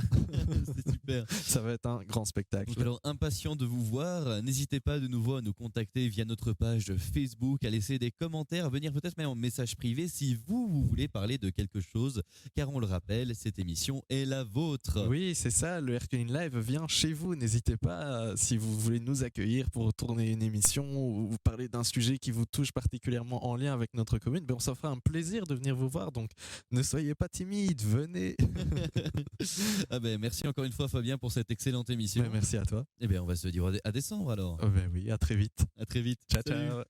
Speaker 5: C'est super.
Speaker 1: Ça va être un grand spectacle.
Speaker 5: Donc alors, impatient de vous voir, n'hésitez pas de nouveau à nous contacter via notre page Facebook, à laisser des commentaires, à venir peut-être même en message privé si vous voulez parler de quelque chose, car on le rappelle, cette émission est la vôtre.
Speaker 1: Oui, c'est ça, le Herculine Live vient chez vous. N'hésitez pas, si vous voulez nous accueillir pour tourner une émission ou vous parler d'un sujet qui vous touche particulièrement en lien avec notre commune, ben on s'en fera un plaisir de venir vous voir. Donc ne soyez pas timide, venez.
Speaker 5: Ah ben, merci encore une fois Fabien pour cette excellente émission.
Speaker 1: Ben, merci à toi.
Speaker 5: Et bien on va se dire à décembre alors.
Speaker 1: Oh ben oui, à très vite.
Speaker 5: À très vite.
Speaker 1: Ciao,
Speaker 5: Salut.
Speaker 1: ciao.